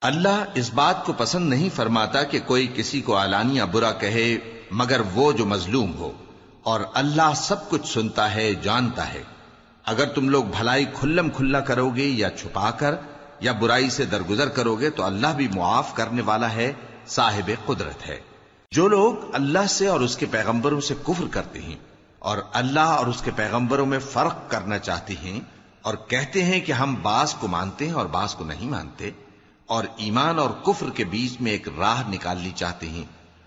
اللہ اس بات کو پسند نہیں فرماتا کہ کوئی کسی کو علانیہ برا کہے مگر وہ جو مظلوم ہو، اور اللہ سب کچھ سنتا ہے، جانتا ہے۔ اگر تم لوگ بھلائی کھلم کھلا کرو گے یا چھپا کر یا برائی سے درگزر کرو گے تو اللہ بھی معاف کرنے والا ہے، صاحب قدرت ہے۔ جو لوگ اللہ سے اور اس کے پیغمبروں سے کفر کرتے ہیں اور اللہ اور اس کے پیغمبروں میں فرق کرنا چاہتے ہیں اور کہتے ہیں کہ ہم بعض کو مانتے ہیں اور بعض کو نہیں مانتے، اور ایمان اور کفر کے بیچ میں ایک راہ نکالنی چاہتے ہیں،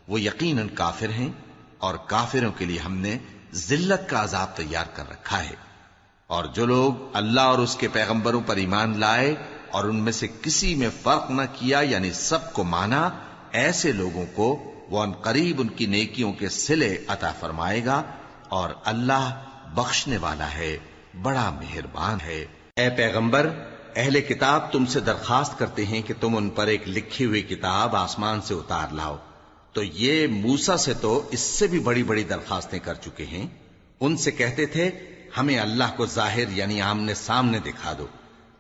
وہ یقیناً کافر ہیں، اور کافروں کے لیے ہم نے ذلت کا عذاب تیار کر رکھا ہے۔ اور جو لوگ اللہ اور اس کے پیغمبروں پر ایمان لائے اور ان میں سے کسی میں فرق نہ کیا، یعنی سب کو مانا، ایسے لوگوں کو وہ ان قریب ان کی نیکیوں کے صلے عطا فرمائے گا، اور اللہ بخشنے والا ہے، بڑا مہربان ہے۔ اے پیغمبر، اہل کتاب تم سے درخواست کرتے ہیں کہ تم ان پر ایک لکھی ہوئی کتاب آسمان سے اتار لاؤ، تو یہ موسیٰ سے تو اس سے بھی بڑی بڑی درخواستیں کر چکے ہیں۔ ان سے کہتے تھے ہمیں اللہ کو ظاہر یعنی آمنے سامنے دکھا دو،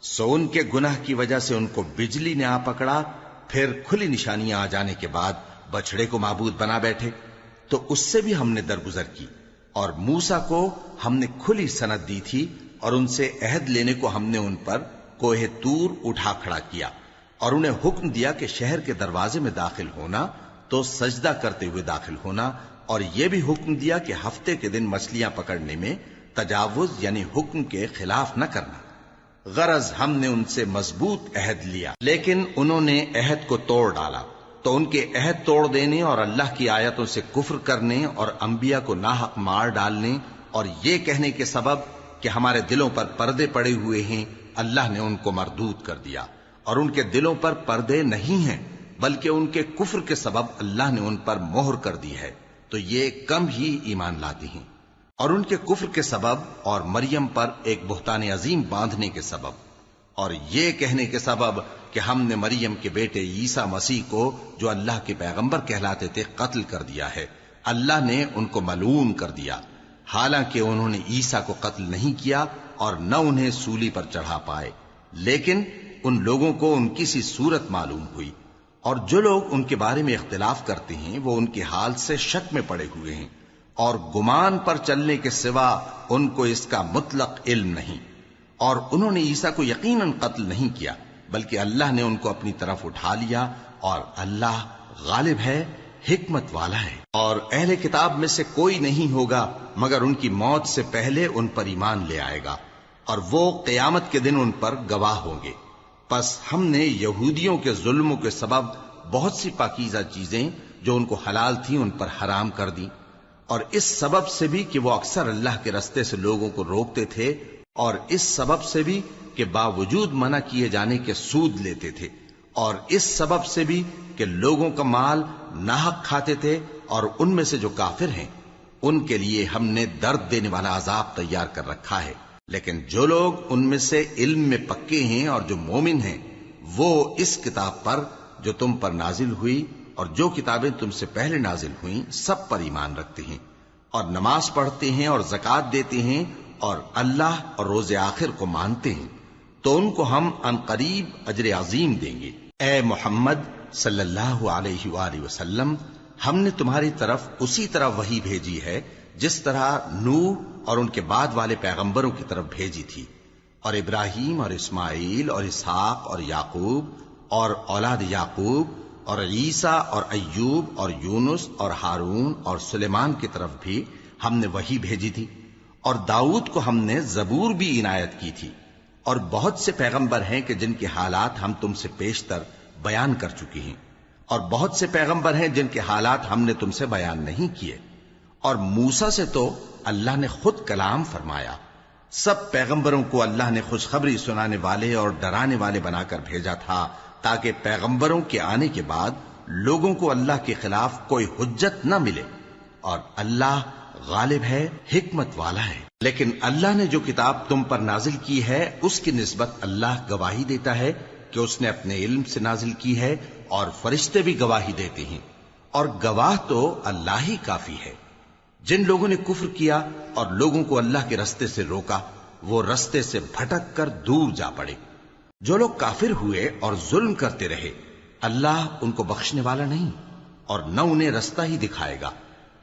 سو ان کے گناہ کی وجہ سے ان کو بجلی نے آ پکڑا، پھر کھلی نشانیاں آ جانے کے بعد بچڑے کو معبود بنا بیٹھے، تو اس سے بھی ہم نے درگزر کی۔ اور موسیٰ کو ہم نے کھلی سند دی تھی، اور ان سے عہد لینے کو ہم نے ان پر کوہ طور اٹھا کھڑا کیا، اور انہیں حکم دیا کہ شہر کے دروازے میں داخل ہونا تو سجدہ کرتے ہوئے داخل ہونا، اور یہ بھی حکم دیا کہ ہفتے کے دن مچھلیاں پکڑنے میں تجاوز یعنی حکم کے خلاف نہ کرنا۔ غرض ہم نے ان سے مضبوط عہد لیا، لیکن انہوں نے عہد کو توڑ ڈالا، تو ان کے عہد توڑ دینے اور اللہ کی آیتوں سے کفر کرنے اور انبیاء کو ناحق مار ڈالنے اور یہ کہنے کے سبب کہ ہمارے دلوں پر پردے پڑے ہوئے ہیں، اللہ نے ان کو مردود کر دیا۔ اور ان کے دلوں پر پردے نہیں ہیں، بلکہ ان کے کفر کے سبب اللہ نے ان پر مہر کر دی ہے، تو یہ کم ہی ایمان لاتے ہیں۔ اور ان کے کفر کے سبب اور مریم پر ایک بہتان عظیم باندھنے کے سبب اور یہ کہنے کے سبب کہ ہم نے مریم کے بیٹے عیسیٰ مسیح کو جو اللہ کے پیغمبر کہلاتے تھے قتل کر دیا ہے، اللہ نے ان کو ملعون کر دیا، حالانکہ انہوں نے عیسیٰ کو قتل نہیں کیا اور نہ انہیں سولی پر چڑھا پائے، لیکن ان لوگوں کو ان کی سی صورت معلوم ہوئی۔ اور جو لوگ ان کے بارے میں اختلاف کرتے ہیں وہ ان کے حال سے شک میں پڑے ہوئے ہیں، اور گمان پر چلنے کے سوا ان کو اس کا مطلق علم نہیں۔ اور انہوں نے عیسیٰ کو یقیناً قتل نہیں کیا، بلکہ اللہ نے ان کو اپنی طرف اٹھا لیا، اور اللہ غالب ہے، حکمت والا ہے۔ اور اہل کتاب میں سے کوئی نہیں ہوگا مگر ان کی موت سے پہلے ان پر ایمان لے آئے گا، اور وہ قیامت کے دن ان پر گواہ ہوں گے۔ پس ہم نے یہودیوں کے ظلموں کے سبب بہت سی پاکیزہ چیزیں جو ان کو حلال تھیں ان پر حرام کر دیں، اور اس سبب سے بھی کہ وہ اکثر اللہ کے رستے سے لوگوں کو روکتے تھے، اور اس سبب سے بھی کہ باوجود منع کیے جانے کے سود لیتے تھے، اور اس سبب سے بھی کہ لوگوں کا مال ناحق کھاتے تھے، اور ان میں سے جو کافر ہیں ان کے لیے ہم نے درد دینے والا عذاب تیار کر رکھا ہے۔ لیکن جو لوگ ان میں سے علم میں پکے ہیں اور جو مومن ہیں وہ اس کتاب پر جو تم پر نازل ہوئی اور جو کتابیں تم سے پہلے نازل ہوئیں سب پر ایمان رکھتے ہیں، اور نماز پڑھتے ہیں اور زکوٰۃ دیتے ہیں اور اللہ اور روز آخر کو مانتے ہیں، تو ان کو ہم ان قریب اجر عظیم دیں گے۔ اے محمد صلی اللہ علیہ وآلہ وسلم، ہم نے تمہاری طرف اسی طرح وحی بھیجی ہے جس طرح نوح اور ان کے بعد والے پیغمبروں کی طرف بھیجی تھی، اور ابراہیم اور اسماعیل اور اسحاق اور یعقوب اور اولاد یعقوب اور عیسیٰ اور ایوب اور یونس اور ہارون اور سلیمان کی طرف بھی ہم نے وحی بھیجی تھی، اور داؤد کو ہم نے زبور بھی عنایت کی تھی، اور بہت سے پیغمبر ہیں کہ جن کے حالات ہم تم سے پیشتر بیان کر چکے ہیں، اور بہت سے پیغمبر ہیں جن کے حالات ہم نے تم سے بیان نہیں کیے۔ اور موسیٰ سے تو اللہ نے خود کلام فرمایا۔ سب پیغمبروں کو اللہ نے خوشخبری سنانے والے اور ڈرانے والے بنا کر بھیجا تھا، تاکہ پیغمبروں کے آنے کے بعد لوگوں کو اللہ کے خلاف کوئی حجت نہ ملے، اور اللہ غالب ہے، حکمت والا ہے۔ لیکن اللہ نے جو کتاب تم پر نازل کی ہے اس کی نسبت اللہ گواہی دیتا ہے کہ اس نے اپنے علم سے نازل کی ہے، اور فرشتے بھی گواہی دیتے ہیں، اور گواہ تو اللہ ہی کافی ہے۔ جن لوگوں نے کفر کیا اور لوگوں کو اللہ کے رستے سے روکا وہ رستے سے بھٹک کر دور جا پڑے۔ جو لوگ کافر ہوئے اور ظلم کرتے رہے اللہ ان کو بخشنے والا نہیں اور نہ انہیں رستہ ہی دکھائے گا،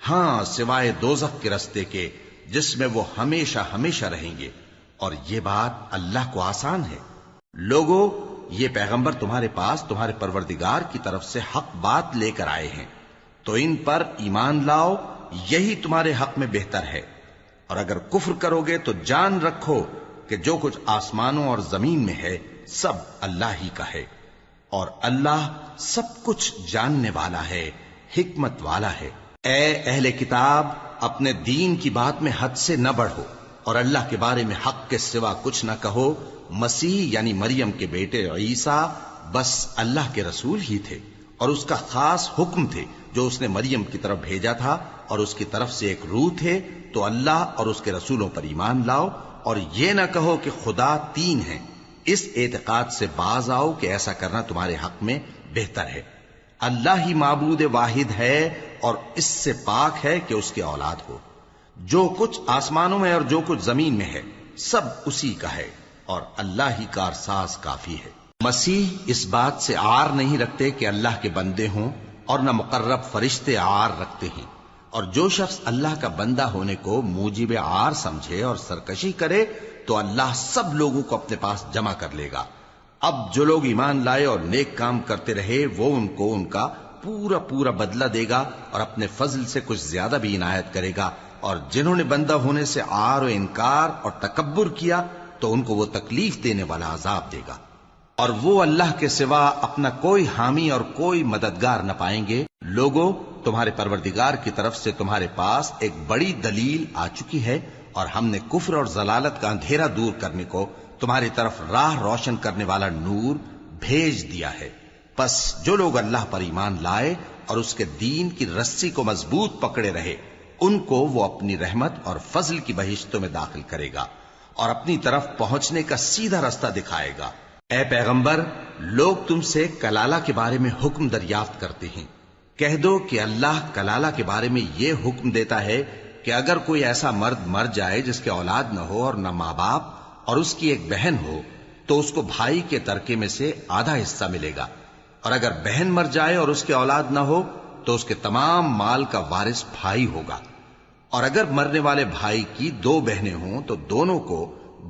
ہاں سوائے دوزخ کے رستے کے جس میں وہ ہمیشہ ہمیشہ رہیں گے، اور یہ بات اللہ کو آسان ہے۔ لوگوں، یہ پیغمبر تمہارے پاس تمہارے پروردگار کی طرف سے حق بات لے کر آئے ہیں، تو ان پر ایمان لاؤ، یہی تمہارے حق میں بہتر ہے، اور اگر کفر کرو گے تو جان رکھو کہ جو کچھ آسمانوں اور زمین میں ہے سب اللہ ہی کا ہے، اور اللہ سب کچھ جاننے والا ہے، حکمت والا ہے۔ اے اہل کتاب، اپنے دین کی بات میں حد سے نہ بڑھو، اور اللہ کے بارے میں حق کے سوا کچھ نہ کہو۔ مسیح یعنی مریم کے بیٹے عیسیٰ بس اللہ کے رسول ہی تھے، اور اس کا خاص حکم تھے جو اس نے مریم کی طرف بھیجا تھا، اور اس کی طرف سے ایک روح تھے۔ تو اللہ اور اس کے رسولوں پر ایمان لاؤ، اور یہ نہ کہو کہ خدا تین ہیں، اس اعتقاد سے باز آؤ کہ ایسا کرنا تمہارے حق میں بہتر ہے۔ اللہ ہی معبود واحد ہے، اور اس سے پاک ہے کہ اس کی اولاد ہو۔ جو کچھ آسمانوں میں اور جو کچھ زمین میں ہے سب اسی کا ہے، اور اللہ ہی کارساز کافی ہے۔ مسیح اس بات سے عار نہیں رکھتے کہ اللہ کے بندے ہوں، اور نہ مقرب فرشتے عار رکھتے ہیں، اور جو شخص اللہ کا بندہ ہونے کو موجب عار سمجھے اور سرکشی کرے تو اللہ سب لوگوں کو اپنے پاس جمع کر لے گا۔ اب جو لوگ ایمان لائے اور نیک کام کرتے رہے وہ ان کو ان کا پورا پورا بدلہ دے گا، اور اپنے فضل سے کچھ زیادہ بھی عنایت کرے گا، اور جنہوں نے بندہ ہونے سے عار و انکار اور تکبر کیا تو ان کو وہ تکلیف دینے والا عذاب دے گا، اور وہ اللہ کے سوا اپنا کوئی حامی اور کوئی مددگار نہ پائیں گے۔ لوگوں، تمہارے پروردگار کی طرف سے تمہارے پاس ایک بڑی دلیل آ چکی ہے، اور ہم نے کفر اور ضلالت کا اندھیرا دور کرنے کو تمہاری طرف راہ روشن کرنے والا نور بھیج دیا ہے۔ پس جو لوگ اللہ پر ایمان لائے اور اس کے دین کی رسی کو مضبوط پکڑے رہے ان کو وہ اپنی رحمت اور فضل کی بہشتوں میں داخل کرے گا، اور اپنی طرف پہنچنے کا سیدھا رستہ دکھائے گا۔ اے پیغمبر، لوگ تم سے کلالہ کے بارے میں حکم دریافت کرتے ہیں، کہہ دو کہ اللہ کلالہ کے بارے میں یہ حکم دیتا ہے کہ اگر کوئی ایسا مرد مر جائے جس کے اولاد نہ ہو اور نہ ماں باپ اور اس کی ایک بہن ہو تو اس کو بھائی کے ترکے میں سے آدھا حصہ ملے گا، اور اگر بہن مر جائے اور اس کے اولاد نہ ہو تو اس کے تمام مال کا وارث بھائی ہوگا، اور اگر مرنے والے بھائی کی دو بہنیں ہوں تو دونوں کو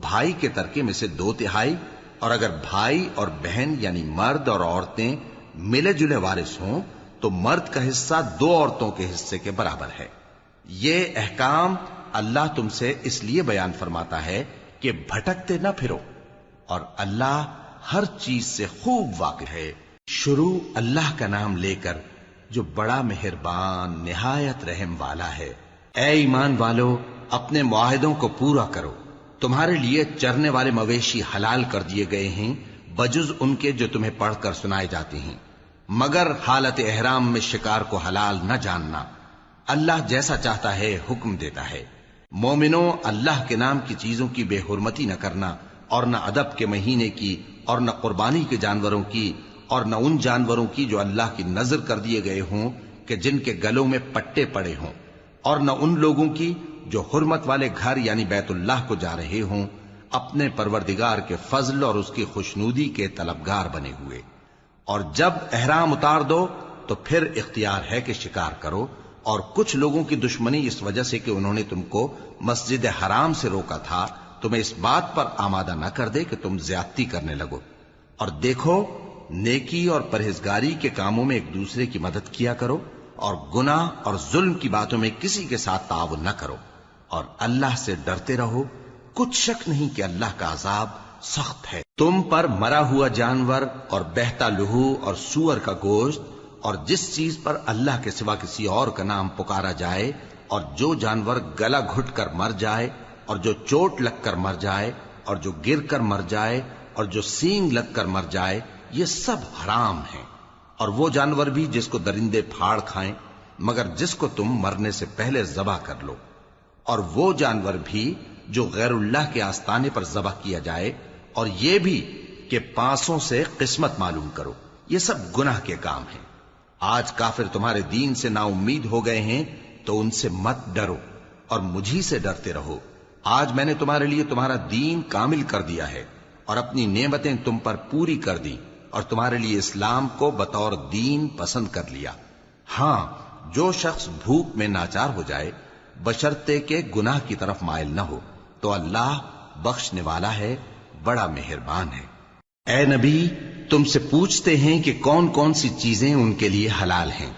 بھائی کے ترکے میں سے 2/3، اور اگر بھائی اور بہن یعنی مرد اور عورتیں ملے جلے وارث ہوں تو مرد کا حصہ 2 عورتوں کے حصے کے برابر ہے۔ یہ احکام اللہ تم سے اس لیے بیان فرماتا ہے کہ بھٹکتے نہ پھرو، اور اللہ ہر چیز سے خوب واقف ہے۔ شروع اللہ کا نام لے کر جو بڑا مہربان نہایت رحم والا ہے۔ اے ایمان والو، اپنے معاہدوں کو پورا کرو۔ تمہارے لیے چرنے والے مویشی حلال کر دیے گئے ہیں بجز ان کے جو تمہیں پڑھ کر سنائے جاتے ہیں، مگر حالت احرام میں شکار کو حلال نہ جاننا۔ اللہ جیسا چاہتا ہے حکم دیتا ہے۔ مومنوں، اللہ کے نام کی چیزوں کی بے حرمتی نہ کرنا، اور نہ ادب کے مہینے کی، اور نہ قربانی کے جانوروں کی، اور نہ ان جانوروں کی جو اللہ کی نذر کر دیے گئے ہوں کہ جن کے گلوں میں پٹے پڑے ہوں، اور نہ ان لوگوں کی جو حرمت والے گھر یعنی بیت اللہ کو جا رہے ہوں اپنے پروردگار کے فضل اور اس کی خوشنودی کے طلبگار بنے ہوئے۔ اور جب احرام اتار دو تو پھر اختیار ہے کہ شکار کرو، اور کچھ لوگوں کی دشمنی اس وجہ سے کہ انہوں نے تم کو مسجد حرام سے روکا تھا تمہیں اس بات پر آمادہ نہ کر دے کہ تم زیادتی کرنے لگو۔ اور دیکھو، نیکی اور پرہیزگاری کے کاموں میں ایک دوسرے کی مدد کیا کرو، اور گناہ اور ظلم کی باتوں میں کسی کے ساتھ تعاون نہ کرو، اور اللہ سے ڈرتے رہو۔ کچھ شک نہیں کہ اللہ کا عذاب سخت ہے۔ تم پر مرا ہوا جانور اور بہتا لہو اور سور کا گوشت اور جس چیز پر اللہ کے سوا کسی اور کا نام پکارا جائے، اور جو جانور گلا گھٹ کر مر جائے، اور جو چوٹ لگ کر مر جائے، اور جو گر کر مر جائے، اور جو سینگ لگ کر مر جائے، یہ سب حرام ہیں۔ اور وہ جانور بھی جس کو درندے پھاڑ کھائیں، مگر جس کو تم مرنے سے پہلے ذبح کر لو، اور وہ جانور بھی جو غیر اللہ کے آستانے پر ذبح کیا جائے، اور یہ بھی کہ پانسوں سے قسمت معلوم کرو، یہ سب گناہ کے کام ہیں۔ آج کافر تمہارے دین سے نا امید ہو گئے ہیں تو ان سے مت ڈرو اور مجھی سے ڈرتے رہو۔ آج میں نے تمہارے لیے تمہارا دین کامل کر دیا ہے، اور اپنی نعمتیں تم پر پوری کر دی اور تمہارے لیے اسلام کو بطور دین پسند کر لیا۔ ہاں، جو شخص بھوک میں ناچار ہو جائے بشرطے کہ گناہ کی طرف مائل نہ ہو تو اللہ بخشنے والا ہے، بڑا مہربان ہے۔ اے نبی، تم سے پوچھتے ہیں کہ کون کون سی چیزیں ان کے لیے حلال ہیں۔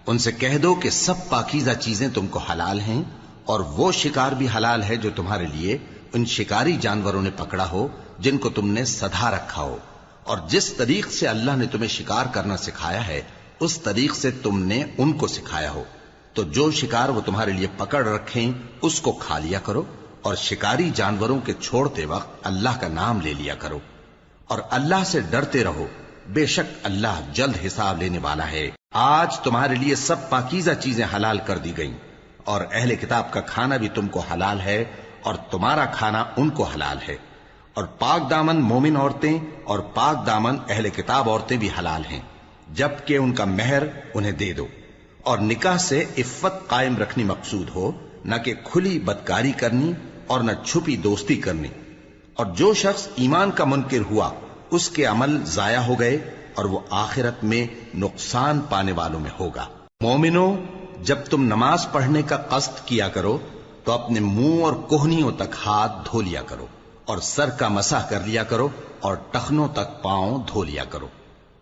ان سے کہہ دو کہ سب پاکیزہ چیزیں تم کو حلال ہیں، اور وہ شکار بھی حلال ہے جو تمہارے لیے ان شکاری جانوروں نے پکڑا ہو جن کو تم نے سدھا رکھا ہو، اور جس طریق سے اللہ نے تمہیں شکار کرنا سکھایا ہے اس طریق سے تم نے ان کو سکھایا ہو۔ تو جو شکار وہ تمہارے لیے پکڑ رکھیں اس کو کھا لیا کرو، اور شکاری جانوروں کے چھوڑتے وقت اللہ کا نام لے لیا کرو، اور اللہ سے ڈرتے رہو، بے شک اللہ جلد حساب لینے والا ہے۔ آج تمہارے لیے سب پاکیزہ چیزیں حلال کر دی گئیں، اور اہل کتاب کا کھانا بھی تم کو حلال ہے اور تمہارا کھانا ان کو حلال ہے، اور پاک دامن مومن عورتیں اور پاک دامن اہل کتاب عورتیں بھی حلال ہیں، جبکہ ان کا مہر انہیں دے دو، اور نکاح سے عفت قائم رکھنی مقصود ہو، نہ کہ کھلی بدکاری کرنی اور نہ چھپی دوستی کرنی۔ اور جو شخص ایمان کا منکر ہوا اس کے عمل ضائع ہو گئے اور وہ آخرت میں نقصان پانے والوں میں ہوگا۔ مومنو، جب تم نماز پڑھنے کا قصد کیا کرو تو اپنے منہ اور کوہنیوں تک ہاتھ دھو لیا کرو، اور سر کا مسح کر لیا کرو، اور ٹخنوں تک پاؤں دھو لیا کرو،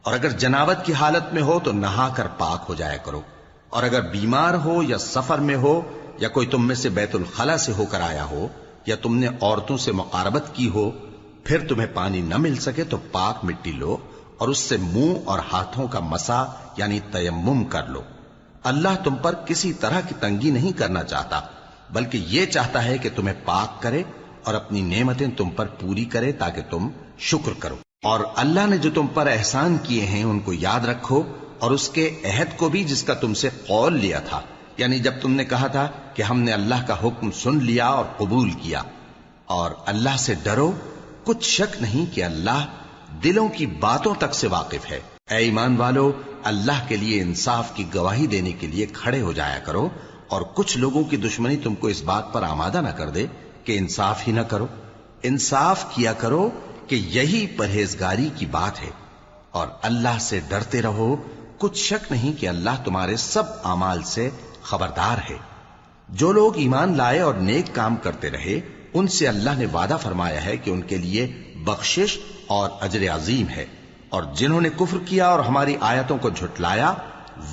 اور اگر جنابت کی حالت میں ہو تو نہا کر پاک ہو جایا کرو، اور اگر بیمار ہو یا سفر میں ہو یا کوئی تم میں سے بیت الخلا سے ہو کر آیا ہو یا تم نے عورتوں سے مقاربت کی ہو، پھر تمہیں پانی نہ مل سکے تو پاک مٹی لو اور اس سے منہ اور ہاتھوں کا مسح یعنی تیمم کر لو۔ اللہ تم پر کسی طرح کی تنگی نہیں کرنا چاہتا، بلکہ یہ چاہتا ہے کہ تمہیں پاک کرے اور اپنی نعمتیں تم پر پوری کرے تاکہ تم شکر کرو۔ اور اللہ نے جو تم پر احسان کیے ہیں ان کو یاد رکھو، اور اس کے عہد کو بھی جس کا تم سے قول لیا تھا، یعنی جب تم نے کہا تھا کہ ہم نے اللہ کا حکم سن لیا اور قبول کیا۔ اور اللہ سے ڈرو، کچھ شک نہیں کہ اللہ دلوں کی باتوں تک سے واقف ہے۔ اے ایمان والو، اللہ کے لیے انصاف کی گواہی دینے کے لیے کھڑے ہو جایا کرو، اور کچھ لوگوں کی دشمنی تم کو اس بات پر آمادہ نہ کر دے کہ انصاف ہی نہ کرو۔ انصاف کیا کرو کہ یہی پرہیزگاری کی بات ہے، اور اللہ سے ڈرتے رہو، کچھ شک نہیں کہ اللہ تمہارے سب اعمال سے خبردار ہے۔ جو لوگ ایمان لائے اور نیک کام کرتے رہے ان سے اللہ نے وعدہ فرمایا ہے کہ ان کے لیے بخشش اور اجر عظیم ہے، اور جنہوں نے کفر کیا اور ہماری آیتوں کو جھٹلایا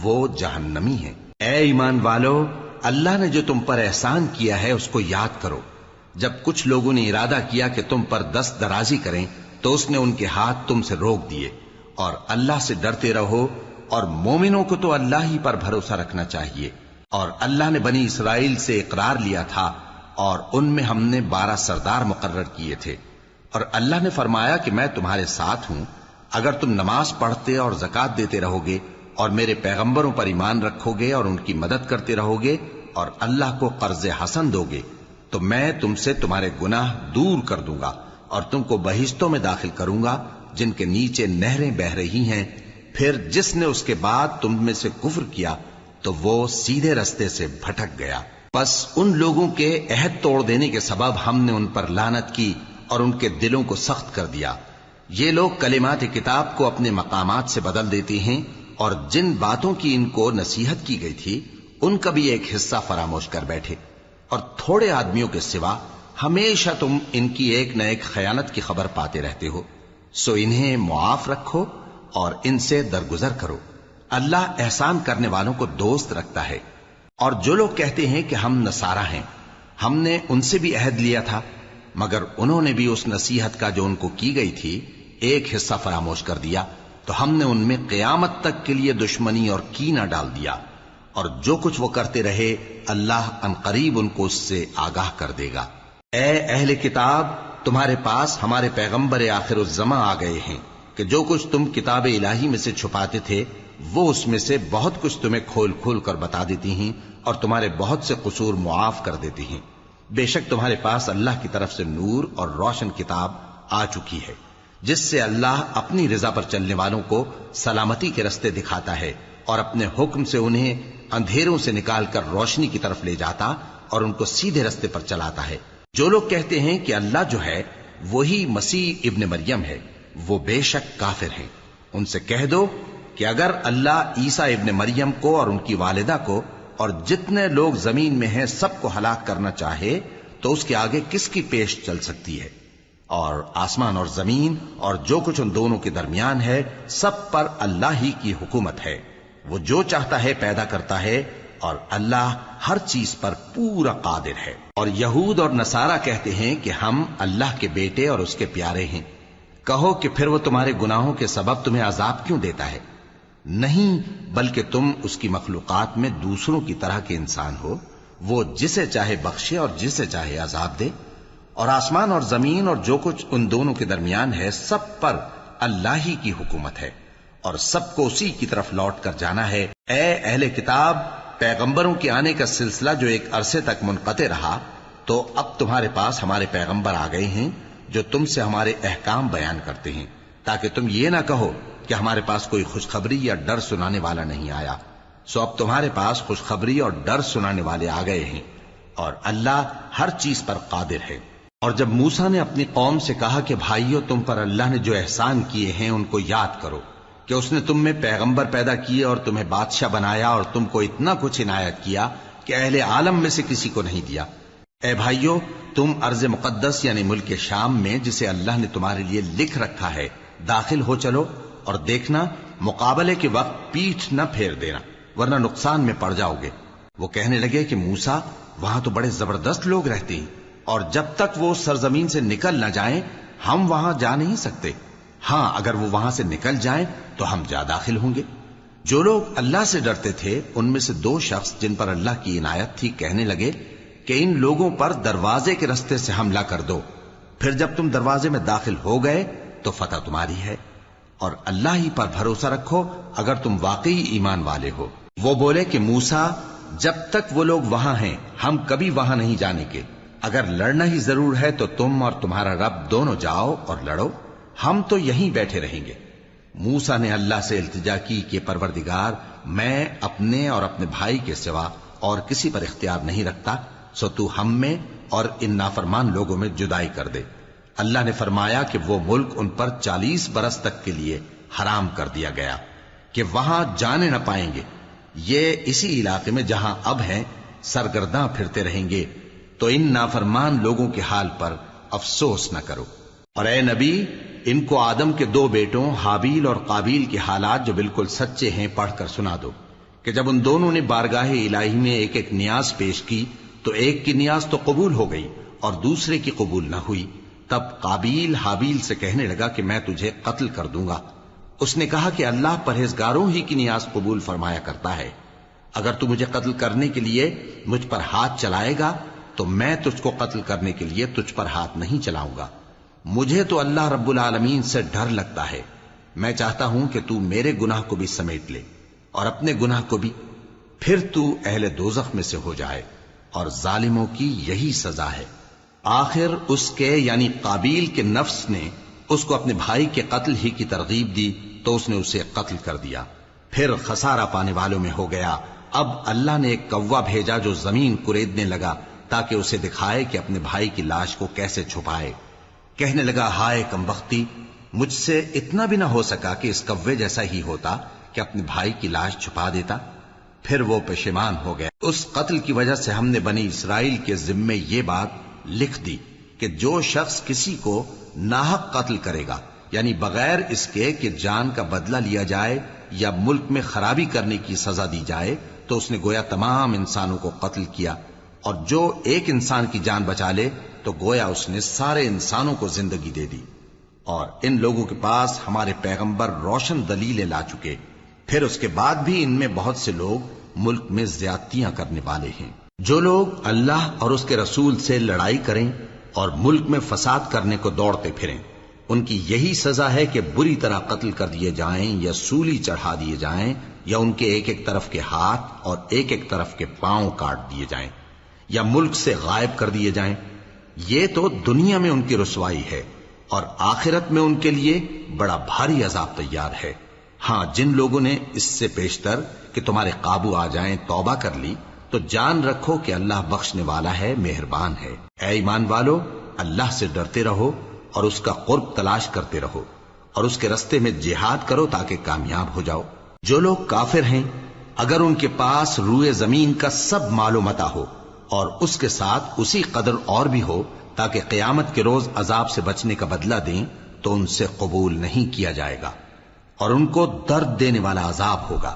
وہ جہنمی ہیں۔ اے ایمان والو، اللہ نے جو تم پر احسان کیا ہے اس کو یاد کرو۔ جب کچھ لوگوں نے ارادہ کیا کہ تم پر دست درازی کریں تو اس نے ان کے ہاتھ تم سے روک دیے، اور اللہ سے ڈرتے رہو، اور مومنوں کو تو اللہ ہی پر بھروسہ رکھنا چاہیے۔ اور اللہ نے بنی اسرائیل سے اقرار لیا تھا اور ان میں ہم نے 12 سردار مقرر کیے تھے، اور اللہ نے فرمایا کہ میں تمہارے ساتھ ہوں اگر تم نماز پڑھتے اور زکوٰۃ دیتے رہو گے اور میرے پیغمبروں پر ایمان رکھو گے اور ان کی مدد کرتے رہو گے اور اللہ کو قرض حسن دو گے تو میں تم سے تمہارے گناہ دور کر دوں گا اور تم کو بہشتوں میں داخل کروں گا جن کے نیچے نہریں بہ رہی ہیں۔ پھر جس نے اس کے بعد تم میں سے کفر کیا تو وہ سیدھے رستے سے بھٹک گیا۔ پس ان لوگوں کے عہد توڑ دینے کے سبب ہم نے ان پر لعنت کی اور ان کے دلوں کو سخت کر دیا۔ یہ لوگ کلمات کتاب کو اپنے مقامات سے بدل دیتے ہیں، اور جن باتوں کی ان کو نصیحت کی گئی تھی ان کا بھی ایک حصہ فراموش کر بیٹھے، اور تھوڑے آدمیوں کے سوا ہمیشہ تم ان کی ایک نہ ایک خیانت کی خبر پاتے رہتے ہو، سو انہیں معاف رکھو اور ان سے درگزر کرو۔ اللہ احسان کرنے والوں کو دوست رکھتا ہے۔ اور جو لوگ کہتے ہیں کہ ہم نصارہ ہیں، ہم نے ان سے بھی عہد لیا تھا، مگر انہوں نے بھی اس نصیحت کا جو ان کو کی گئی تھی ایک حصہ فراموش کر دیا، تو ہم نے ان میں قیامت تک کے لیے دشمنی اور کینہ ڈال دیا، اور جو کچھ وہ کرتے رہے اللہ عنقریب ان کو اس سے آگاہ کر دے گا۔ اے اہل کتاب، تمہارے پاس ہمارے پیغمبر آخر الزماں آ گئے ہیں کہ جو کچھ تم کتاب الہی میں سے چھپاتے تھے وہ اس میں سے بہت کچھ تمہیں کھول کھول کر بتا دیتی ہیں اور تمہارے بہت سے قصور معاف کر دیتی ہیں۔ بے شک تمہارے پاس اللہ کی طرف سے نور اور روشن کتاب آ چکی ہے، جس سے اللہ اپنی رضا پر چلنے والوں کو سلامتی کے رستے دکھاتا ہے اور اپنے حکم سے انہیں اندھیروں سے نکال کر روشنی کی طرف لے جاتا اور ان کو سیدھے رستے پر چلاتا ہے۔ جو لوگ کہتے ہیں کہ اللہ جو ہے وہی مسیح ابن مریم ہے، وہ بے شک کافر ہیں۔ ان سے کہہ دو کہ اگر اللہ عیسیٰ ابن مریم کو اور ان کی والدہ کو اور جتنے لوگ زمین میں ہیں سب کو ہلاک کرنا چاہے تو اس کے آگے کس کی پیش چل سکتی ہے؟ اور آسمان اور زمین اور جو کچھ ان دونوں کے درمیان ہے سب پر اللہ ہی کی حکومت ہے۔ وہ جو چاہتا ہے پیدا کرتا ہے، اور اللہ ہر چیز پر پورا قادر ہے۔ اور یہود اور نصارہ کہتے ہیں کہ ہم اللہ کے بیٹے اور اس کے پیارے ہیں۔ کہو کہ پھر وہ تمہارے گناہوں کے سبب تمہیں عذاب کیوں دیتا ہے؟ نہیں، بلکہ تم اس کی مخلوقات میں دوسروں کی طرح کے انسان ہو، وہ جسے چاہے بخشے اور جسے چاہے عذاب دے۔ اور آسمان اور زمین اور جو کچھ ان دونوں کے درمیان ہے سب پر اللہ ہی کی حکومت ہے، اور سب کو اسی کی طرف لوٹ کر جانا ہے۔ اے اہل کتاب، پیغمبروں کے آنے کا سلسلہ جو ایک عرصے تک منقطع رہا، تو اب تمہارے پاس ہمارے پیغمبر آ گئے ہیں جو تم سے ہمارے احکام بیان کرتے ہیں، تاکہ تم یہ نہ کہو کہ ہمارے پاس کوئی خوشخبری یا ڈر سنانے والا نہیں آیا۔ سو اب تمہارے پاس خوشخبری اور ڈر سنانے والے آ گئے ہیں، اور اللہ ہر چیز پر قادر ہے۔ اور جب موسیٰ نے اپنی قوم سے کہا کہ بھائیو، تم پر اللہ نے جو احسان کیے ہیں ان کو یاد کرو، کہ اس نے تم میں پیغمبر پیدا کیے اور تمہیں بادشاہ بنایا اور تم کو اتنا کچھ عنایت کیا کہ اہل عالم میں سے کسی کو نہیں دیا۔ اے بھائیو، تم ارض مقدس یعنی ملک شام میں، جسے اللہ نے تمہارے لیے لکھ رکھا ہے، داخل ہو چلو، اور دیکھنا مقابلے کے وقت پیٹھ نہ پھیر دینا، ورنہ نقصان میں پڑ جاؤ گے۔ وہ کہنے لگے کہ موسیٰ، وہاں تو بڑے زبردست لوگ رہتے ہیں، اور جب تک وہ سرزمین سے نکل نہ جائیں ہم وہاں جا نہیں سکتے۔ ہاں، اگر وہ وہاں سے نکل جائیں تو ہم جا داخل ہوں گے۔ جو لوگ اللہ سے ڈرتے تھے ان میں سے دو شخص جن پر اللہ کی عنایت تھی کہنے لگے کہ ان لوگوں پر دروازے کے رستے سے حملہ کر دو، پھر جب تم دروازے میں داخل ہو گئے تو فتح تمہاری ہے، اور اللہ ہی پر بھروسہ رکھو اگر تم واقعی ایمان والے ہو۔ وہ بولے کہ موسیٰ، جب تک وہ لوگ وہاں ہیں ہم کبھی وہاں نہیں جانے کے، اگر لڑنا ہی ضرور ہے تو تم اور تمہارا رب دونوں جاؤ اور لڑو، ہم تو یہیں بیٹھے رہیں گے۔ موسیٰ نے اللہ سے التجا کی کہ پروردگار، میں اپنے اور اپنے بھائی کے سوا اور کسی پر اختیار نہیں رکھتا، سو تو ہم میں اور ان نافرمان لوگوں میں جدائی کر دے۔ اللہ نے فرمایا کہ وہ ملک ان پر 40 برس تک کے لیے حرام کر دیا گیا کہ وہاں جانے نہ پائیں گے۔ یہ اسی علاقے میں جہاں اب ہیں سرگرداں پھرتے رہیں گے، تو ان نافرمان لوگوں کے حال پر افسوس نہ کرو۔ اور اے نبی، ان کو آدم کے 2 بیٹوں حابیل اور قابیل کے حالات جو بالکل سچے ہیں پڑھ کر سنا دو، کہ جب ان دونوں نے بارگاہ الہی میں ایک ایک نیاز پیش کی تو ایک کی نیاز تو قبول ہو گئی اور دوسرے کی قبول نہ ہوئی۔ تب قابیل حابیل سے کہنے لگا کہ میں تجھے قتل کر دوں گا۔ اس نے کہا کہ اللہ پرہیزگاروں ہی کی نیاز قبول فرمایا کرتا ہے، اگر تو مجھے قتل کرنے کے لیے مجھ پر ہاتھ چلائے گا تو میں تجھ کو قتل کرنے کے لیے تجھ پر ہاتھ نہیں چلاؤں گا۔ مجھے تو اللہ رب العالمین سے ڈر لگتا ہے، میں چاہتا ہوں کہ تو میرے گناہ کو بھی سمیٹ لے اور اپنے گناہ کو بھی، پھر تو اہل دوزخ میں سے ہو جائے، اور ظالموں کی یہی سزا ہے۔ آخر اس کے یعنی قابیل کے نفس نے اس کو اپنے بھائی کے قتل ہی کی ترغیب دی تو اس نے اسے قتل کر دیا، پھر خسارہ پانے والوں میں ہو گیا۔ اب اللہ نے ایک کوا بھیجا جو زمین کریدنے لگا تاکہ اسے دکھائے کہ اپنے بھائی کی لاش کو کیسے چھپائے۔ کہنے لگا، ہائے کمبختی، مجھ سے اتنا بھی نہ ہو سکا کہ اس کوے جیسا ہی ہوتا کہ اپنے بھائی کی لاش چھپا دیتا۔ پھر وہ پشیمان ہو گیا۔ اس قتل کی وجہ سے ہم نے بنی اسرائیل کے ذمے یہ بات لکھ دی کہ جو شخص کسی کو ناحق قتل کرے گا، یعنی بغیر اس کے کہ جان کا بدلہ لیا جائے یا ملک میں خرابی کرنے کی سزا دی جائے، تو اس نے گویا تمام انسانوں کو قتل کیا، اور جو ایک انسان کی جان بچا لے تو گویا اس نے سارے انسانوں کو زندگی دے دی۔ اور ان لوگوں کے پاس ہمارے پیغمبر روشن دلیلیں لا چکے، پھر اس کے بعد بھی ان میں بہت سے لوگ ملک میں زیادتیاں کرنے والے ہیں۔ جو لوگ اللہ اور اس کے رسول سے لڑائی کریں اور ملک میں فساد کرنے کو دوڑتے پھریں، ان کی یہی سزا ہے کہ بری طرح قتل کر دیے جائیں یا سولی چڑھا دیے جائیں، یا ان کے ایک ایک طرف کے ہاتھ اور ایک ایک طرف کے پاؤں کاٹ دیے جائیں، یا ملک سے غائب کر دیے جائیں۔ یہ تو دنیا میں ان کی رسوائی ہے، اور آخرت میں ان کے لیے بڑا بھاری عذاب تیار ہے۔ ہاں، جن لوگوں نے اس سے پیشتر کہ تمہارے قابو آ جائیں توبہ کر لی تو جان رکھو کہ اللہ بخشنے والا ہے، مہربان ہے۔ اے ایمان والو، اللہ سے ڈرتے رہو اور اس کا قرب تلاش کرتے رہو اور اس کے رستے میں جہاد کرو تاکہ کامیاب ہو جاؤ۔ جو لوگ کافر ہیں اگر ان کے پاس روئے زمین کا سب مال و متاع ہو اور اس کے ساتھ اسی قدر اور بھی ہو تاکہ قیامت کے روز عذاب سے بچنے کا بدلہ دیں تو ان سے قبول نہیں کیا جائے گا، اور ان کو درد دینے والا عذاب ہوگا۔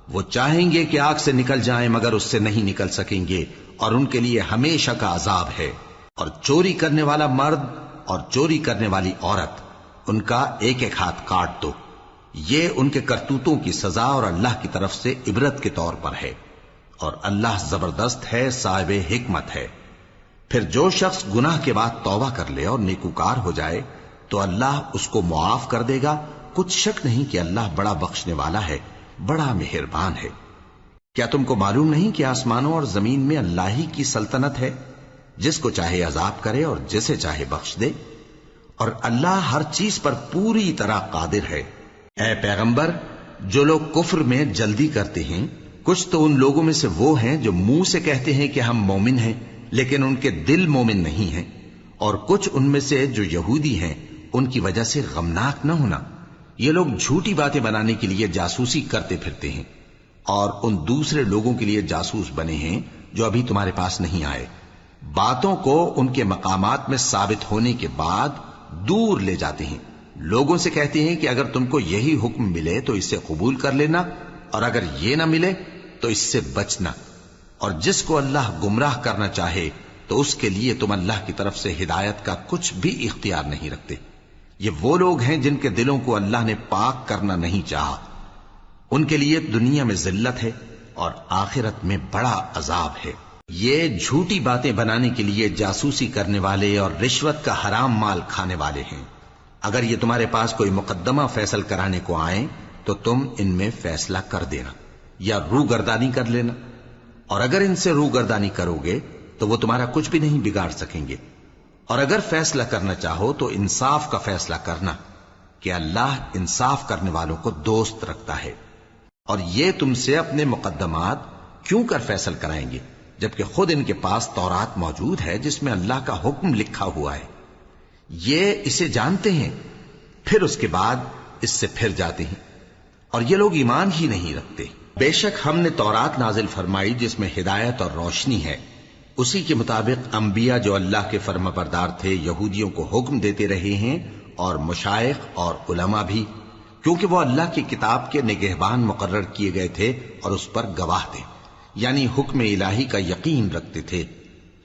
وہ چاہیں گے کہ آگ سے نکل جائیں مگر اس سے نہیں نکل سکیں گے، اور ان کے لیے ہمیشہ کا عذاب ہے۔ اور چوری کرنے والا مرد اور چوری کرنے والی عورت، ان کا ایک ایک ہاتھ کاٹ دو۔ یہ ان کے کرتوتوں کی سزا اور اللہ کی طرف سے عبرت کے طور پر ہے، اور اللہ زبردست ہے، صاحب حکمت ہے۔ پھر جو شخص گناہ کے بعد توبہ کر لے اور نیکوکار ہو جائے تو اللہ اس کو معاف کر دے گا۔ کچھ شک نہیں کہ اللہ بڑا بخشنے والا ہے، بڑا مہربان ہے۔ کیا تم کو معلوم نہیں کہ آسمانوں اور زمین میں اللہ ہی کی سلطنت ہے، جس کو چاہے عذاب کرے اور جسے چاہے بخش دے، اور اللہ ہر چیز پر پوری طرح قادر ہے۔ اے پیغمبر، جو لوگ کفر میں جلدی کرتے ہیں، کچھ تو ان لوگوں میں سے وہ ہیں جو منہ سے کہتے ہیں کہ ہم مومن ہیں لیکن ان کے دل مومن نہیں ہیں، اور کچھ ان میں سے جو یہودی ہیں، ان کی وجہ سے غمناک نہ ہونا۔ یہ لوگ جھوٹی باتیں بنانے کے لیے جاسوسی کرتے پھرتے ہیں، اور ان دوسرے لوگوں کے لیے جاسوس بنے ہیں جو ابھی تمہارے پاس نہیں آئے۔ باتوں کو ان کے مقامات میں ثابت ہونے کے بعد دور لے جاتے ہیں، لوگوں سے کہتے ہیں کہ اگر تم کو یہی حکم ملے تو اسے قبول کر لینا، اور اگر یہ نہ ملے تو اس سے بچنا، اور جس کو اللہ گمراہ کرنا چاہے تو اس کے لیے تم اللہ کی طرف سے ہدایت کا کچھ بھی اختیار نہیں رکھتے۔ یہ وہ لوگ ہیں جن کے دلوں کو اللہ نے پاک کرنا نہیں چاہا، ان کے لیے دنیا میں ذلت ہے اور آخرت میں بڑا عذاب ہے۔ یہ جھوٹی باتیں بنانے کے لیے جاسوسی کرنے والے اور رشوت کا حرام مال کھانے والے ہیں۔ اگر یہ تمہارے پاس کوئی مقدمہ فیصل کرانے کو آئیں تو تم ان میں فیصلہ کر دینا یا روگردانی کر لینا، اور اگر ان سے روگردانی کرو گے تو وہ تمہارا کچھ بھی نہیں بگاڑ سکیں گے۔ اور اگر فیصلہ کرنا چاہو تو انصاف کا فیصلہ کرنا، کہ اللہ انصاف کرنے والوں کو دوست رکھتا ہے۔ اور یہ تم سے اپنے مقدمات کیوں کر فیصل کرائیں گے جبکہ خود ان کے پاس تورات موجود ہے جس میں اللہ کا حکم لکھا ہوا ہے۔ یہ اسے جانتے ہیں، پھر اس کے بعد اس سے پھر جاتے ہیں، اور یہ لوگ ایمان ہی نہیں رکھتے۔ بے شک ہم نے تورات نازل فرمائی جس میں ہدایت اور روشنی ہے، اسی کے مطابق انبیاء جو اللہ کے فرما بردار تھے یہودیوں کو حکم دیتے رہے ہیں، اور مشائخ اور علماء بھی، کیونکہ وہ اللہ کی کتاب کے نگہبان مقرر کیے گئے تھے اور اس پر گواہ تھے، یعنی حکم الہی کا یقین رکھتے تھے۔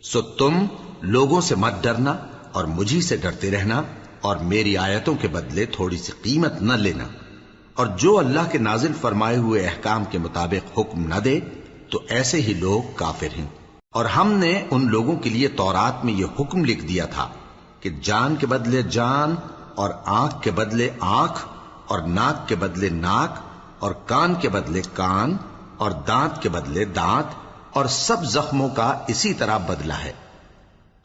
سو تم لوگوں سے مت ڈرنا اور مجھی سے ڈرتے رہنا، اور میری آیتوں کے بدلے تھوڑی سی قیمت نہ لینا، اور جو اللہ کے نازل فرمائے ہوئے احکام کے مطابق حکم نہ دے تو ایسے ہی لوگ کافر ہیں۔ اور ہم نے ان لوگوں کے لیے تورات میں یہ حکم لکھ دیا تھا کہ جان کے بدلے جان، اور آنکھ کے بدلے آنکھ، اور ناک کے بدلے ناک، اور کان کے بدلے کان، اور دانت کے بدلے دانت، اور سب زخموں کا اسی طرح بدلہ ہے۔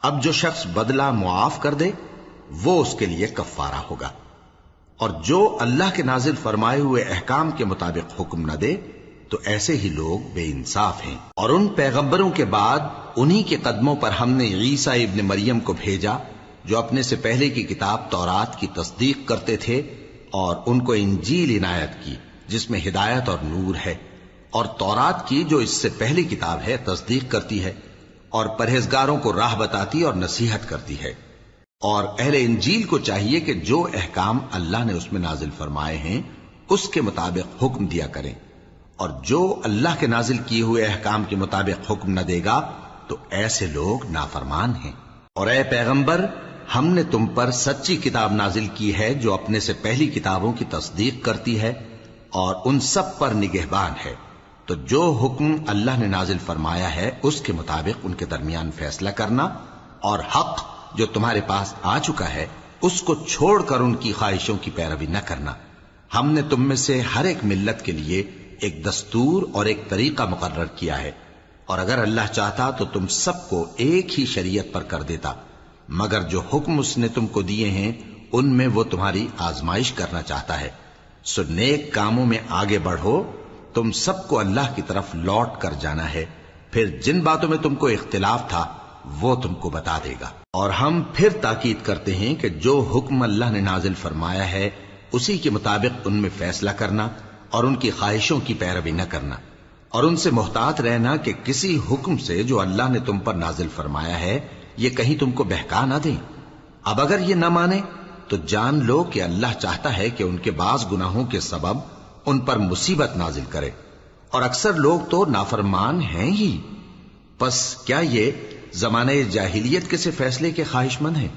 اب جو شخص بدلہ معاف کر دے وہ اس کے لیے کفارہ ہوگا، اور جو اللہ کے نازل فرمائے ہوئے احکام کے مطابق حکم نہ دے تو ایسے ہی لوگ بے انصاف ہیں۔ اور ان پیغمبروں کے بعد انہی کے قدموں پر ہم نے عیسیٰ ابن مریم کو بھیجا جو اپنے سے پہلے کی کتاب تورات کی تصدیق کرتے تھے، اور ان کو انجیل عنایت کی جس میں ہدایت اور نور ہے، اور تورات کی جو اس سے پہلی کتاب ہے تصدیق کرتی ہے، اور پرہیزگاروں کو راہ بتاتی اور نصیحت کرتی ہے۔ اور اہل انجیل کو چاہیے کہ جو احکام اللہ نے اس میں نازل فرمائے ہیں اس کے مطابق حکم دیا کریں، اور جو اللہ کے نازل کیے ہوئے احکام کے مطابق حکم نہ دے گا تو ایسے لوگ نافرمان ہیں۔ اور اے پیغمبر، ہم نے تم پر سچی کتاب نازل کی ہے جو اپنے سے پہلی کتابوں کی تصدیق کرتی ہے اور ان سب پر نگہبان ہے، تو جو حکم اللہ نے نازل فرمایا ہے اس کے مطابق ان کے درمیان فیصلہ کرنا، اور حق جو تمہارے پاس آ چکا ہے اس کو چھوڑ کر ان کی خواہشوں کی پیروی نہ کرنا۔ ہم نے تم میں سے ہر ایک ملت کے لیے ایک دستور اور ایک طریقہ مقرر کیا ہے، اور اگر اللہ چاہتا تو تم سب کو ایک ہی شریعت پر کر دیتا، مگر جو حکم اس نے تم کو دیے ہیں ان میں وہ تمہاری آزمائش کرنا چاہتا ہے۔ سو نیک کاموں میں آگے بڑھو، تم سب کو اللہ کی طرف لوٹ کر جانا ہے۔ پھر جن باتوں میں تم کو اختلاف تھا وہ تم کو بتا دے گا۔ اور ہم پھر تاکید کرتے ہیں کہ جو حکم اللہ نے نازل فرمایا ہے اسی کے مطابق ان میں فیصلہ کرنا اور ان کی خواہشوں کی پیروی نہ کرنا، اور ان سے محتاط رہنا کہ کسی حکم سے جو اللہ نے تم پر نازل فرمایا ہے یہ کہیں تم کو بہکا نہ دیں۔ اب اگر یہ نہ مانے تو جان لو کہ اللہ چاہتا ہے کہ ان کے بعض گناہوں کے سبب ان پر مصیبت نازل کرے، اور اکثر لوگ تو نافرمان ہیں ہی۔ پس کیا یہ زمانہ جاہلیت کے سے فیصلے کے خواہش مند ہیں؟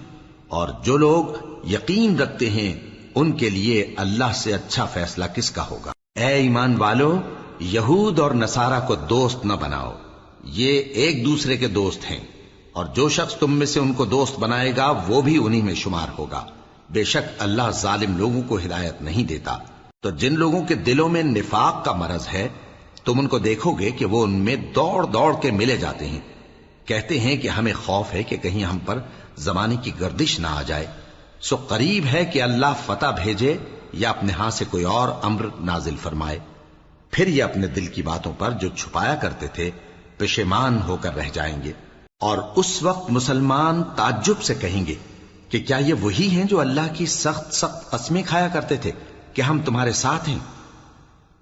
اور جو لوگ یقین رکھتے ہیں ان کے لیے اللہ سے اچھا فیصلہ کس کا ہوگا؟ اے ایمان والو، یہود اور نصارہ کو دوست نہ بناؤ، یہ ایک دوسرے کے دوست ہیں، اور جو شخص تم میں سے ان کو دوست بنائے گا وہ بھی انہی میں شمار ہوگا۔ بے شک اللہ ظالم لوگوں کو ہدایت نہیں دیتا۔ تو جن لوگوں کے دلوں میں نفاق کا مرض ہے تم ان کو دیکھو گے کہ وہ ان میں دوڑ دوڑ کے ملے جاتے ہیں، کہتے ہیں کہ ہمیں خوف ہے کہ کہیں ہم پر زمانے کی گردش نہ آ جائے، سو قریب ہے کہ اللہ فتح بھیجے یا اپنے ہاں سے کوئی اور امر نازل فرمائے، پھر یہ اپنے دل کی باتوں پر جو چھپایا کرتے تھے پشیمان ہو کر رہ جائیں گے۔ اور اس وقت مسلمان تعجب سے کہیں گے کہ کیا یہ وہی ہیں جو اللہ کی سخت سخت قسمیں کھایا کرتے تھے کہ ہم تمہارے ساتھ ہیں؟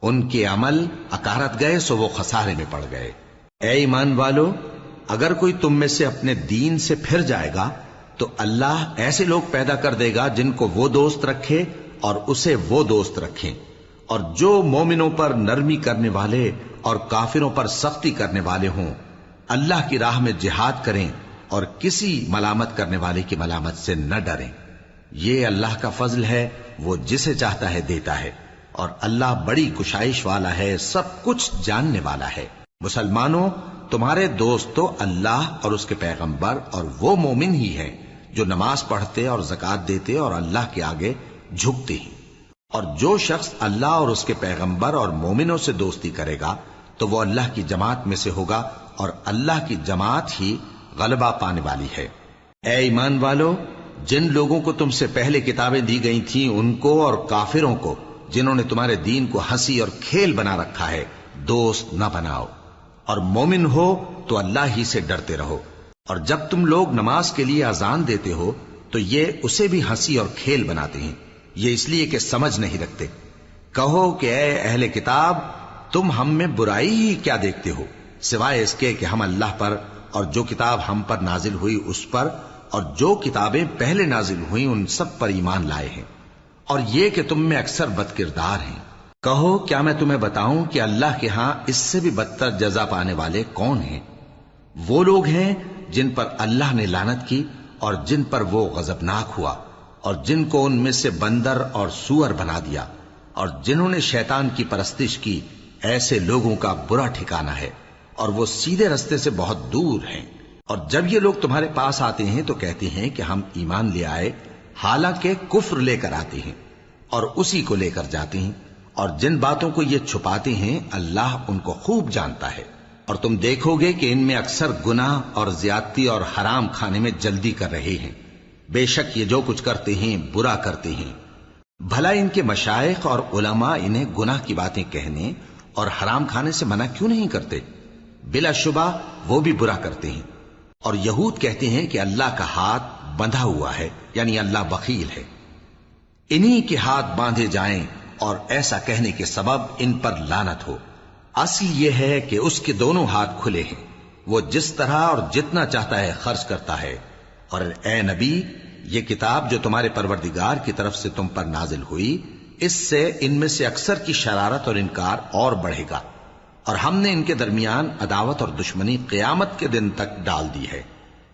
ان کے عمل اکارت گئے سو وہ خسارے میں پڑ گئے۔ اے ایمان والو، اگر کوئی تم میں سے اپنے دین سے پھر جائے گا تو اللہ ایسے لوگ پیدا کر دے گا جن کو وہ دوست رکھے اور اسے وہ دوست رکھیں، اور جو مومنوں پر نرمی کرنے والے اور کافروں پر سختی کرنے والے ہوں، اللہ کی راہ میں جہاد کریں اور کسی ملامت کرنے والے کی ملامت سے نہ ڈریں۔ یہ اللہ کا فضل ہے، وہ جسے چاہتا ہے دیتا ہے، اور اللہ بڑی کشائش والا ہے، سب کچھ جاننے والا ہے۔ مسلمانوں، تمہارے دوست تو اللہ اور اس کے پیغمبر اور وہ مومن ہی ہیں جو نماز پڑھتے اور زکوٰۃ دیتے اور اللہ کے آگے جھکتے ہیں۔ اور جو شخص اللہ اور اس کے پیغمبر اور مومنوں سے دوستی کرے گا تو وہ اللہ کی جماعت میں سے ہوگا، اور اللہ کی جماعت ہی غلبہ پانے والی ہے۔ اے ایمان والو، جن لوگوں کو تم سے پہلے کتابیں دی گئی تھیں ان کو اور کافروں کو جنہوں نے تمہارے دین کو ہنسی اور کھیل بنا رکھا ہے دوست نہ بناؤ، اور مومن ہو تو اللہ ہی سے ڈرتے رہو۔ اور جب تم لوگ نماز کے لیے اذان دیتے ہو تو یہ اسے بھی ہنسی اور کھیل بناتے ہیں، یہ اس لیے کہ سمجھ نہیں رکھتے۔ کہو کہ اے اہل کتاب، تم ہم میں برائی ہی کیا دیکھتے ہو، سوائے اس کے کہ ہم اللہ پر اور جو کتاب ہم پر نازل ہوئی اس پر اور جو کتابیں پہلے نازل ہوئیں ان سب پر ایمان لائے ہیں، اور یہ کہ تم میں اکثر بد کردار ہیں۔ کہو کیا میں تمہیں بتاؤں کہ اللہ کے ہاں اس سے بھی بدتر جزا پانے والے کون ہیں؟ وہ لوگ ہیں جن پر اللہ نے لعنت کی اور جن پر وہ غضبناک ہوا، اور جن کو ان میں سے بندر اور سور بنا دیا، اور جنہوں نے شیطان کی پرستش کی، ایسے لوگوں کا برا ٹھکانہ ہے، اور وہ سیدھے رستے سے بہت دور ہیں۔ اور جب یہ لوگ تمہارے پاس آتے ہیں تو کہتے ہیں کہ ہم ایمان لے آئے، حالانکہ کفر لے کر آتے ہیں اور اسی کو لے کر جاتے ہیں، اور جن باتوں کو یہ چھپاتے ہیں اللہ ان کو خوب جانتا ہے۔ اور تم دیکھو گے کہ ان میں اکثر گناہ اور زیادتی اور حرام کھانے میں جلدی کر رہے ہیں، بے شک یہ جو کچھ کرتے ہیں برا کرتے ہیں۔ بھلا ان کے مشائخ اور علماء انہیں گناہ کی باتیں کہنے اور حرام کھانے سے منع کیوں نہیں کرتے؟ بلا شبہ وہ بھی برا کرتے ہیں۔ اور یہود کہتے ہیں کہ اللہ کا ہاتھ بندھا ہوا ہے، یعنی اللہ بخیل ہے، انہی کے ہاتھ باندھے جائیں، اور ایسا کہنے کے سبب ان پر لعنت ہو۔ اصل یہ ہے کہ اس کے دونوں ہاتھ کھلے ہیں، وہ جس طرح اور جتنا چاہتا ہے خرچ کرتا ہے۔ اور اے نبی، یہ کتاب جو تمہارے پروردگار کی طرف سے تم پر نازل ہوئی، اس سے ان میں سے اکثر کی شرارت اور انکار اور بڑھے گا، اور ہم نے ان کے درمیان عداوت اور دشمنی قیامت کے دن تک ڈال دی ہے۔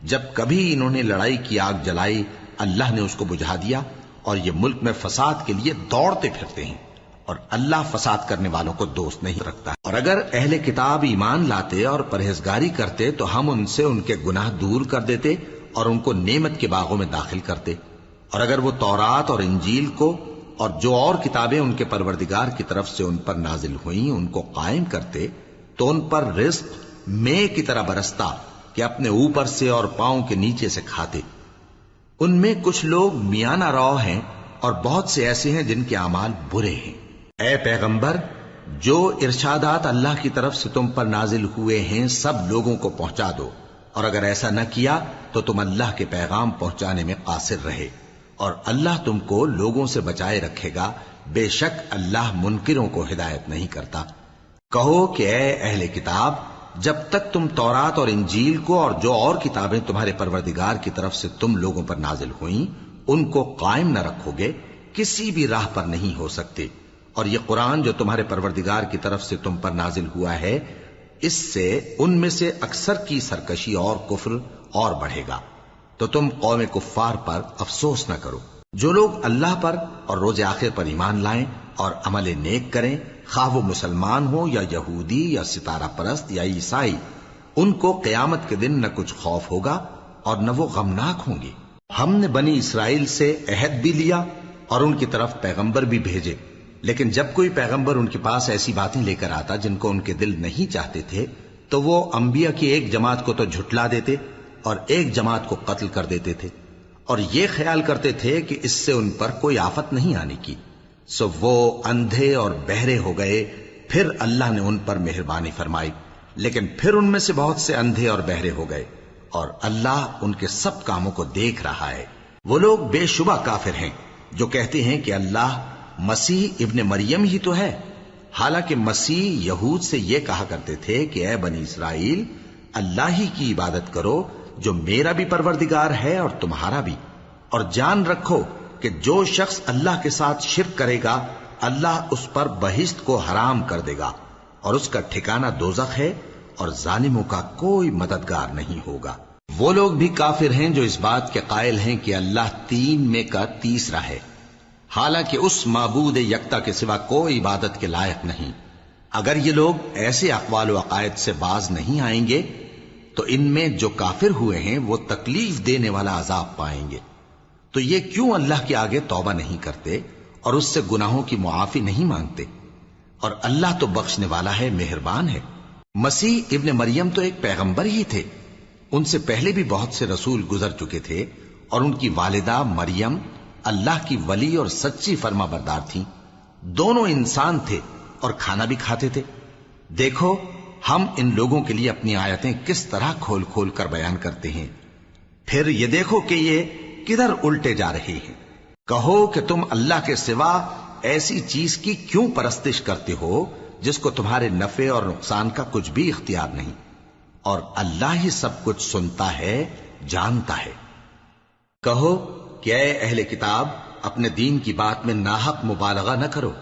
جب کبھی انہوں نے لڑائی کی آگ جلائی اللہ نے اس کو بجھا دیا، اور یہ ملک میں فساد کے لیے دوڑتے پھرتے ہیں، اور اللہ فساد کرنے والوں کو دوست نہیں رکھتا۔ اور اگر اہل کتاب ایمان لاتے اور پرہیزگاری کرتے تو ہم ان سے ان کے گناہ دور کر دیتے اور ان کو نعمت کے باغوں میں داخل کرتے۔ اور اگر وہ تورات اور انجیل کو اور جو اور کتابیں ان کے پروردگار کی طرف سے ان پر نازل ہوئیں ان کو قائم کرتے تو ان پر رزق مے کی طرح برستا کہ اپنے اوپر سے اور پاؤں کے نیچے سے کھاتے۔ ان میں کچھ لوگ میانہ رو ہیں اور بہت سے ایسے ہیں جن کے اعمال برے ہیں۔ اے پیغمبر، جو ارشادات اللہ کی طرف سے تم پر نازل ہوئے ہیں سب لوگوں کو پہنچا دو، اور اگر ایسا نہ کیا تو تم اللہ کے پیغام پہنچانے میں قاصر رہے، اور اللہ تم کو لوگوں سے بچائے رکھے گا، بے شک اللہ منکروں کو ہدایت نہیں کرتا۔ کہو کہ اے اہل کتاب، جب تک تم تورات اور انجیل کو اور جو اور کتابیں تمہارے پروردگار کی طرف سے تم لوگوں پر نازل ہوئیں ان کو قائم نہ رکھو گے، کسی بھی راہ پر نہیں ہو سکتے، اور یہ قرآن جو تمہارے پروردگار کی طرف سے تم پر نازل ہوا ہے، اس سے ان میں سے اکثر کی سرکشی اور کفر اور بڑھے گا، تو تم قوم کفار پر افسوس نہ کرو۔ جو لوگ اللہ پر اور روز آخر پر ایمان لائیں اور عمل نیک کریں، خواہ وہ مسلمان ہو یا یہودی یا ستارہ پرست یا عیسائی، ان کو قیامت کے دن نہ کچھ خوف ہوگا اور نہ وہ غمناک ہوں گے۔ ہم نے بنی اسرائیل سے عہد بھی لیا اور ان کی طرف پیغمبر بھی بھیجے، لیکن جب کوئی پیغمبر ان کے پاس ایسی باتیں لے کر آتا جن کو ان کے دل نہیں چاہتے تھے تو وہ انبیاء کی ایک جماعت کو تو جھٹلا دیتے اور ایک جماعت کو قتل کر دیتے تھے، اور یہ خیال کرتے تھے کہ اس سے ان پر کوئی آفت نہیں آنے کی، سو وہ اندھے اور بہرے ہو گئے۔ پھر اللہ نے ان پر مہربانی فرمائی، لیکن پھر ان میں سے بہت سے اندھے اور بہرے ہو گئے، اور اللہ ان کے سب کاموں کو دیکھ رہا ہے۔ وہ لوگ بے شبہ کافر ہیں جو کہتے ہیں کہ اللہ مسیح ابن مریم ہی تو ہے، حالانکہ مسیح یہود سے یہ کہا کرتے تھے کہ اے بنی اسرائیل، اللہ ہی کی عبادت کرو جو میرا بھی پروردگار ہے اور تمہارا بھی، اور جان رکھو کہ جو شخص اللہ کے ساتھ شرک کرے گا اللہ اس پر بہشت کو حرام کر دے گا، اور اس کا ٹھکانہ دوزخ ہے، اور ظالموں کا کوئی مددگار نہیں ہوگا۔ وہ لوگ بھی کافر ہیں جو اس بات کے قائل ہیں کہ اللہ تین میں کا تیسرا ہے، حالانکہ اس معبود یکتا کے سوا کوئی عبادت کے لائق نہیں۔ اگر یہ لوگ ایسے اقوال و عقائد سے باز نہیں آئیں گے تو ان میں جو کافر ہوئے ہیں وہ تکلیف دینے والا عذاب پائیں گے۔ تو یہ کیوں اللہ کے آگے توبہ نہیں کرتے اور اس سے گناہوں کی معافی نہیں مانگتے؟ اور اللہ تو بخشنے والا ہے، مہربان ہے۔ مسیح ابن مریم تو ایک پیغمبر ہی تھے، ان سے پہلے بھی بہت سے رسول گزر چکے تھے، اور ان کی والدہ مریم اللہ کی ولی اور سچی فرما بردار تھیں، دونوں انسان تھے اور کھانا بھی کھاتے تھے۔ دیکھو ہم ان لوگوں کے لیے اپنی آیتیں کس طرح کھول کھول کر بیان کرتے ہیں، پھر یہ دیکھو کہ یہ کدھر الٹے جا رہے ہیں۔ کہو کہ تم اللہ کے سوا ایسی چیز کی کیوں پرستش کرتے ہو جس کو تمہارے نفع اور نقصان کا کچھ بھی اختیار نہیں، اور اللہ ہی سب کچھ سنتا ہے، جانتا ہے۔ کہو کہ اے اہل کتاب، اپنے دین کی بات میں ناحق مبالغہ نہ کرو،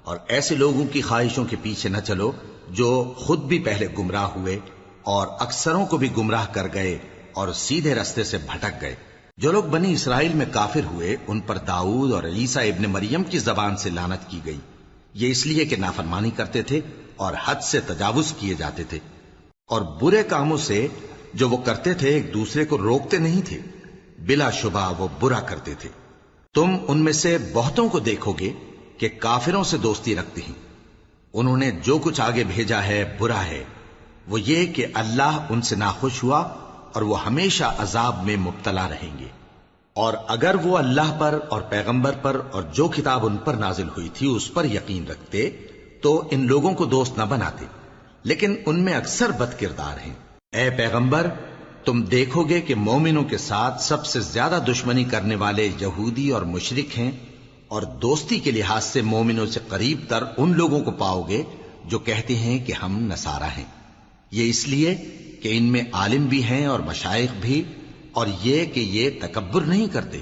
اور ایسے لوگوں کی خواہشوں کے پیچھے نہ چلو جو خود بھی پہلے گمراہ ہوئے اور اکثروں کو بھی گمراہ کر گئے اور سیدھے رستے سے بھٹک گئے۔ جو لوگ بنی اسرائیل میں کافر ہوئے ان پر داؤد اور عیسیٰ ابن مریم کی زبان سے لعنت کی گئی، یہ اس لیے کہ نافرمانی کرتے تھے اور حد سے تجاوز کیے جاتے تھے، اور برے کاموں سے جو وہ کرتے تھے ایک دوسرے کو روکتے نہیں تھے، بلا شبہ وہ برا کرتے تھے۔ تم ان میں سے بہتوں کو دیکھو گے کہ کافروں سے دوستی رکھتے ہیں، انہوں نے جو کچھ آگے بھیجا ہے برا ہے، وہ یہ کہ اللہ ان سے ناخوش ہوا اور وہ ہمیشہ عذاب میں مبتلا رہیں گے۔ اور اگر وہ اللہ پر اور پیغمبر پر اور جو کتاب ان پر نازل ہوئی تھی اس پر یقین رکھتے تو ان لوگوں کو دوست نہ بناتے، لیکن ان میں اکثر بد کردار ہیں۔ اے پیغمبر، تم دیکھو گے کہ مومنوں کے ساتھ سب سے زیادہ دشمنی کرنے والے یہودی اور مشرک ہیں، اور دوستی کے لحاظ سے مومنوں سے قریب تر ان لوگوں کو پاؤ گے جو کہتے ہیں کہ ہم نصارہ ہیں، یہ اس لیے کہ ان میں عالم بھی ہیں اور مشائخ بھی، اور یہ کہ یہ تکبر نہیں کرتے